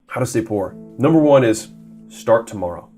How to stay poor. Number 1 is start tomorrow.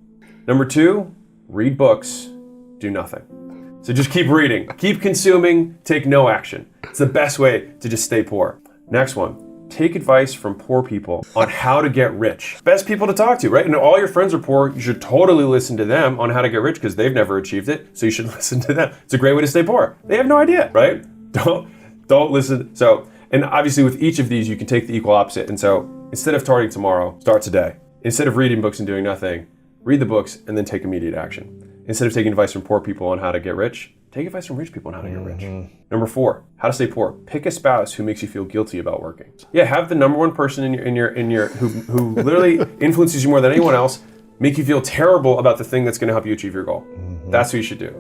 Number 2, read books, do nothing. So just keep reading, keep consuming, take no action. It's the best way to just stay poor. Next one, take advice from poor people on how to get rich. Best people to talk to, right? And all your friends are poor, you should totally listen to them on how to get rich because they've never achieved it, so you should listen to them. It's a great way to stay poor. They have no idea, right? Don't listen. So, and obviously with each of these, you can take the equal opposite. And so instead of starting tomorrow, start today. Instead of reading books and doing nothing, read the books and then take immediate action. Instead of taking advice from poor people on how to get rich, take advice from rich people on how to get rich. Number 4, how to stay poor. Pick a spouse who makes you feel guilty about working. Yeah, have the number 1 person in your who literally influences you more than anyone else, make you feel terrible about the thing that's going to help you achieve your goal. That's what you should do.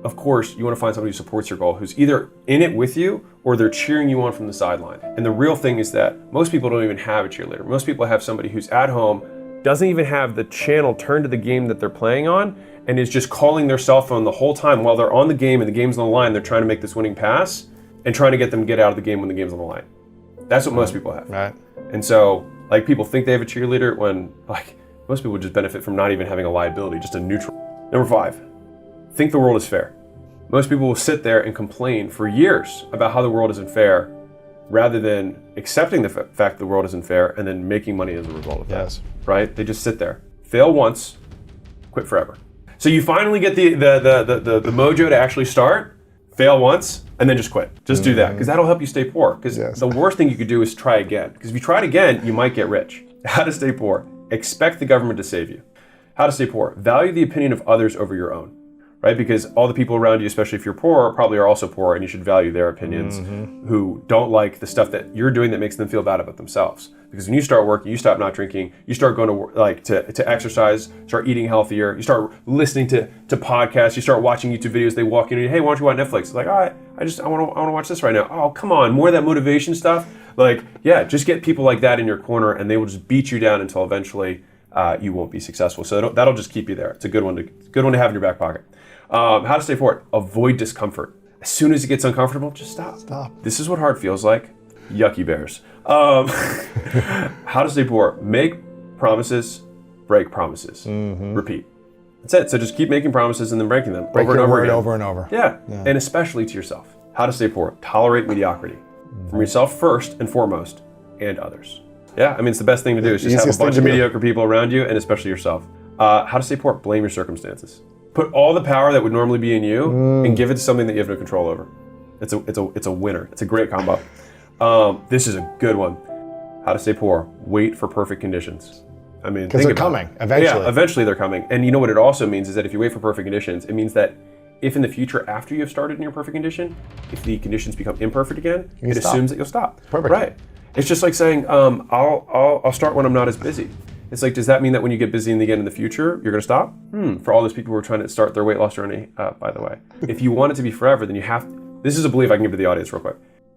Of course, you want to find somebody who supports your goal, who's either in it with you or they're cheering you on from the sideline. And the real thing is that most people don't even have a cheerleader. Most people have somebody who's at home, doesn't even have the channel turned to the game that they're playing on, and is just calling their cell phone the whole time while they're on the game and the game's on the line. They're trying to make this winning pass and trying to get them to get out of the game when the game's on the line. That's what most people have. Right. And so, like, people think they have a cheerleader when, like, most people just benefit from not even having a liability, just a neutral. Number 5, think the world is fair. Most people will sit there and complain for years about how the world isn't fair rather than accepting the fact the world isn't fair and then making money as a result of that. Yes. Right? They just sit there. Fail once, quit forever. So you finally get the mojo to actually start, fail once, and then just quit. Just do that, because that'll help you stay poor. Because the worst thing you could do is try again. Because if you try it again, you might get rich. How to stay poor. Expect the government to save you. How to stay poor. Value the opinion of others over your own. Right? Because all the people around you, especially if you're poor, probably are also poor, and you should value their opinions who don't like the stuff that you're doing that makes them feel bad about themselves. Because when you start working, you stop not drinking, you start going to exercise, start eating healthier, you start listening to podcasts, you start watching YouTube videos, they walk in and, hey, why don't you watch Netflix? It's like, I want to watch this right now. Oh, come on, more of that motivation stuff. Like, yeah, just get people like that in your corner and they will just beat you down until eventually you won't be successful. So that'll just keep you there. It's a good one to have in your back pocket. How to stay poor. Avoid discomfort. As soon as it gets uncomfortable, just stop. This is what hard feels like. Yucky bears. How to stay poor. Make promises, break promises. Repeat. That's it. So just keep making promises and then breaking them Break over and your over word again. over and over. Yeah, and especially to yourself. How to stay poor. Tolerate mediocrity. From yourself first and foremost, and others. Yeah, I mean, it's the best thing to do is just have a bunch of mediocre people around you and especially yourself. How to stay poor. Blame your circumstances. Put all the power that would normally be in you and give it to something that you have no control over. It's a winner. It's a great combo. This is a good one. How to stay poor. Wait for perfect conditions. I mean, because they're coming eventually. Yeah, eventually they're coming. And you know what it also means is that if you wait for perfect conditions, it means that if in the future, after you have started in your perfect condition, if the conditions become imperfect again, it assumes that you'll stop. Perfect. Right. It's just like saying, I'll start when I'm not as busy. It's like, does that mean that when you get busy again in the future, you're going to stop? For all those people who are trying to start their weight loss journey, by the way. If you want it to be forever, then you have to, this is a belief I can give to the audience real quick.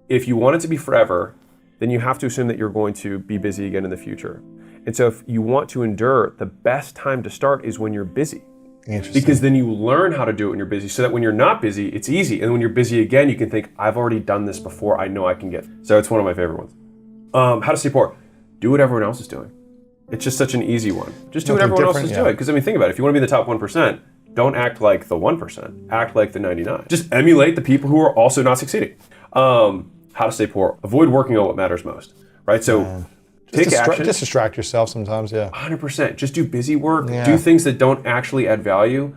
If you want it to be forever, then you have to assume that you're going to be busy again in the future. And so if you want to endure, the best time to start is when you're busy. Interesting. Because then you learn how to do it when you're busy, so that when you're not busy, it's easy. And when you're busy again, you can think, I've already done this before, I know I can get it. So it's one of my favorite ones. How to stay poor. Do what everyone else is doing. It's just such an easy one. Just do what everyone else is doing. Because I mean, think about it. If you want to be in the top 1%, don't act like the 1%. Act like the 99. Just emulate the people who are also not succeeding. How to stay poor. Avoid working on what matters most. Right? So take action. Just distract yourself sometimes, 100%. Just do busy work. Yeah. Do things that don't actually add value.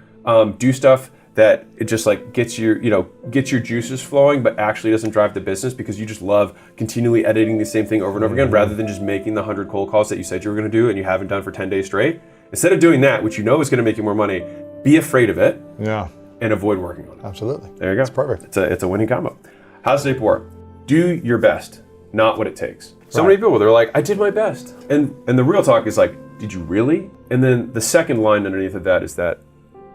Do stuff that it just like gets your juices flowing, but actually doesn't drive the business because you just love continually editing the same thing over and over again, rather than just making the 100 cold calls that you said you were going to do and you haven't done for 10 days straight. Instead of doing that, which you know is going to make you more money, be afraid of it. Yeah. And avoid working on it. Absolutely. There you go. That's perfect. It's a winning combo. How to stay poor. Do your best, not what it takes. So many people, they're like, I did my best. And the real talk is like, did you really? And then the second line underneath of that is that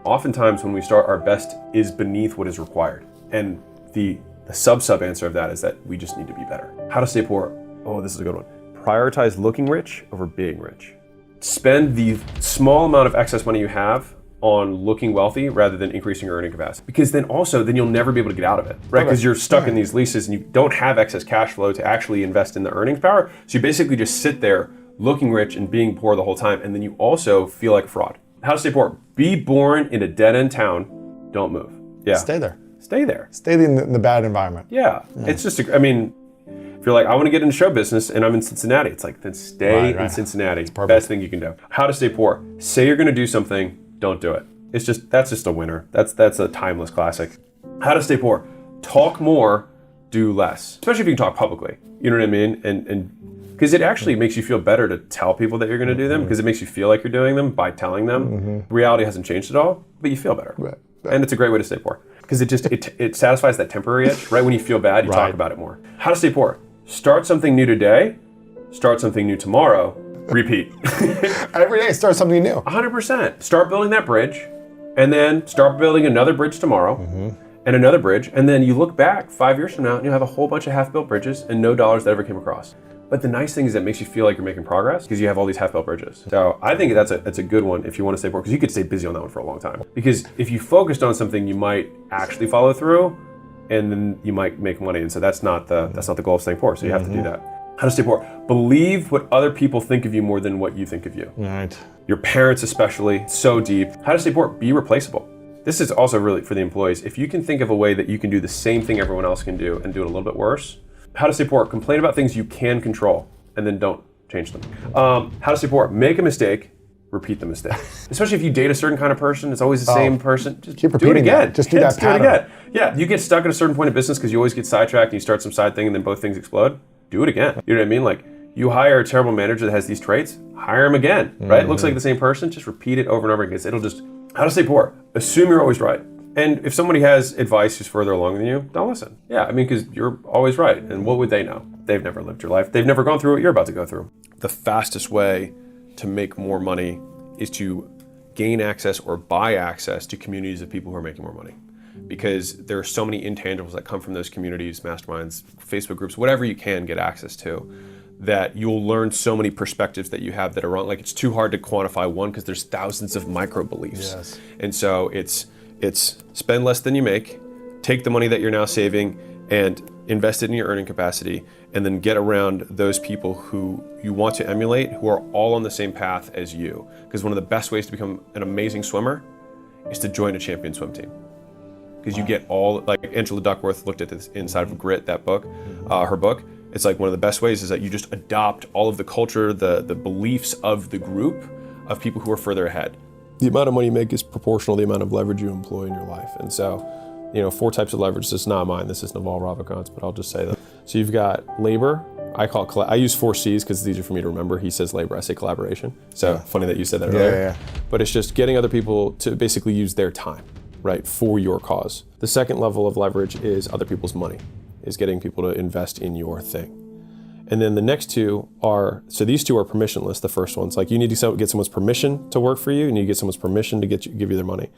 oftentimes when we start, our best is beneath what is required. And the sub answer of that is that we just need to be better. How to stay poor. Oh, this is a good one. Prioritize looking rich over being rich. Spend the small amount of excess money you have on looking wealthy rather than increasing your earning capacity. Because then you'll never be able to get out of it, right? Because you're stuck in these leases and you don't have excess cash flow to actually invest in the earnings power. So you basically just sit there looking rich and being poor the whole time, and then you also feel like a fraud. How to stay poor. Be born in a dead-end town. Don't move. Yeah. Stay there. Stay there. Stay in the bad environment. Yeah. It's just, I mean, if you're like, I want to get into show business and I'm in Cincinnati, it's like, then stay in Cincinnati. Best thing you can do. How to stay poor. Say you're going to do something, don't do it. That's just a winner. That's a timeless classic. How to stay poor. Talk more, do less. Especially if you can talk publicly. You know what I mean? And because it actually makes you feel better to tell people that you're going to do them, because it makes you feel like you're doing them by telling them. Reality hasn't changed at all, but you feel better. Right. And it's a great way to stay poor. Because it satisfies that temporary itch. Right when you feel bad, you talk about it more. How to stay poor. Start something new today, start something new tomorrow, repeat. Every day start something new. 100%. Start building that bridge, and then start building another bridge tomorrow, and another bridge, and then you look back 5 years from now and you have a whole bunch of half-built bridges and no dollars that ever came across. But the nice thing is that it makes you feel like you're making progress because you have all these half-built bridges. So I think that's a good one if you want to stay poor, because you could stay busy on that one for a long time. Because if you focused on something, you might actually follow through, and then you might make money. And so that's not the goal of staying poor. So you have to do that. How to stay poor. Believe what other people think of you more than what you think of you. Right. Your parents especially, so deep. How to stay poor. Be replaceable. This is also really for the employees. If you can think of a way that you can do the same thing everyone else can do and do it a little bit worse. How to stay poor. Complain about things you can control and then don't change them. How to stay poor. Make a mistake. Repeat the mistake. Especially if you date a certain kind of person, it's always the same person. Just keep do it repeating again. that. Just do that pattern. Do it again. Yeah, you get stuck at a certain point of business because you always get sidetracked and you start some side thing and then both things explode. Do it again. You know what I mean? Like, you hire a terrible manager that has these traits, hire him again, right? It looks like the same person, just repeat it over and over again. It'll just, how to stay poor. Assume you're always right. And if somebody has advice who's further along than you, don't listen. Yeah, I mean, because you're always right. And what would they know? They've never lived your life. They've never gone through what you're about to go through. The fastest way to make more money is to gain access or buy access to communities of people who are making more money. Because there are so many intangibles that come from those communities, masterminds, Facebook groups, whatever you can get access to, that you'll learn so many perspectives that you have that are wrong. Like, it's too hard to quantify one because there's thousands of micro beliefs. Yes. And so it's spend less than you make, take the money that you're now saving and invest it in your earning capacity, and then get around those people who you want to emulate, who are all on the same path as you. Because one of the best ways to become an amazing swimmer is to join a champion swim team. Because you get all, like Angela Duckworth looked at this inside of Grit, that book, her book. It's like one of the best ways is that you just adopt all of the culture, the beliefs of the group of people who are further ahead. The amount of money you make is proportional to the amount of leverage you employ in your life. And so, 4 types of leverage. This is not mine. This is Naval Ravikant's, but I'll just say that. So you've got labor. I use 4 C's because it's easier for me to remember. He says labor, I say collaboration. So funny that you said that earlier. Yeah. But it's just getting other people to basically use their time, right, for your cause. The second level of leverage is other people's money, is getting people to invest in your thing. And then the next 2 are, so these 2 are permissionless, the first one's like you need to get someone's permission to work for you, and you get someone's permission to give you their money.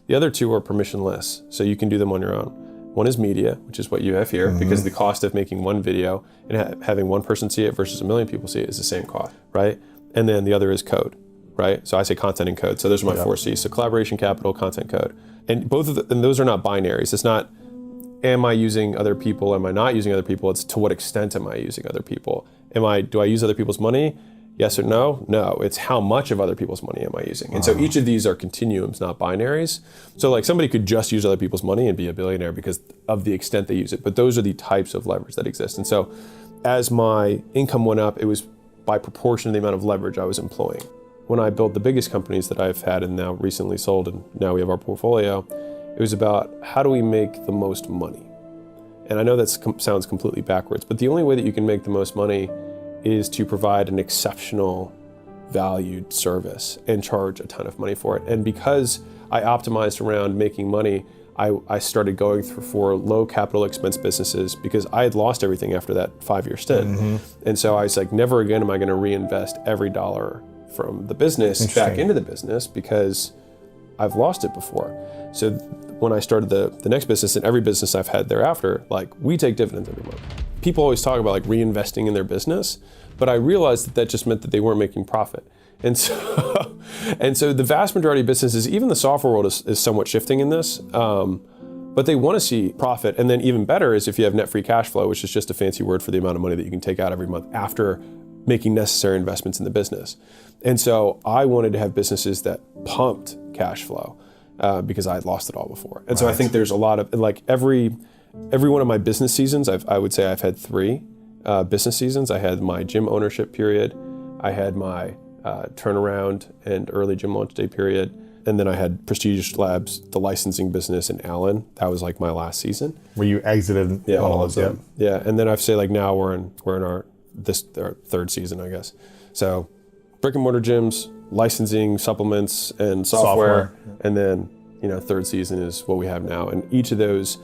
The other 2 are permissionless, so you can do them on your own. One is media, which is what you have here, because the cost of making one video and having one person see it versus 1 million people see it is the same cost, right? And then the other is code, right? So I say content and code. So those are my 4 C's. So collaboration, capital, content, code. And and those are not binaries. It's not, am I using other people? Am I not using other people? It's to what extent am I using other people? Do I use other people's money? Yes or no? No. It's how much of other people's money am I using? And so each of these are continuums, not binaries. So like somebody could just use other people's money and be a billionaire because of the extent they use it. But those are the types of leverage that exist. And so as my income went up, it was by proportion to the amount of leverage I was employing. When I built the biggest companies that I've had and now recently sold, and now we have our portfolio, it was about how do we make the most money? And I know that sounds completely backwards, but the only way that you can make the most money is to provide an exceptional valued service and charge a ton of money for it. And because I optimized around making money, I started going for low capital expense businesses because I had lost everything after that 5-year stint. And so I was like, never again am I going to reinvest every dollar from the business back into the business because I've lost it before. So when I started the next business and every business I've had thereafter, like we take dividends every month. People always talk about like reinvesting in their business, but I realized that just meant that they weren't making profit. And so the vast majority of businesses, even the software world is somewhat shifting in this, but they want to see profit. And then even better is if you have net free cash flow, which is just a fancy word for the amount of money that you can take out every month after making necessary investments in the business. And so I wanted to have businesses that pumped cash flow because I had lost it all before. And so I think there's a lot of, like every one of my business seasons, I would say I've had 3 business seasons. I had my gym ownership period, I had my turnaround and early gym launch day period, and then I had Prestigious Labs, the licensing business in Allen. That was like my last season. Where you exited all of them. Yeah, and then I'd say like now we're in our 3rd season, I guess. So brick and mortar gyms, licensing, supplements, and software. And then 3rd season is what we have now. And each of those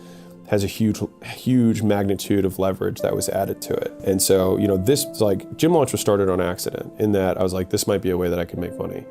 has a huge magnitude of leverage that was added to it. And so, this like gym launch was started on accident in that I was like, this might be a way that I could make money.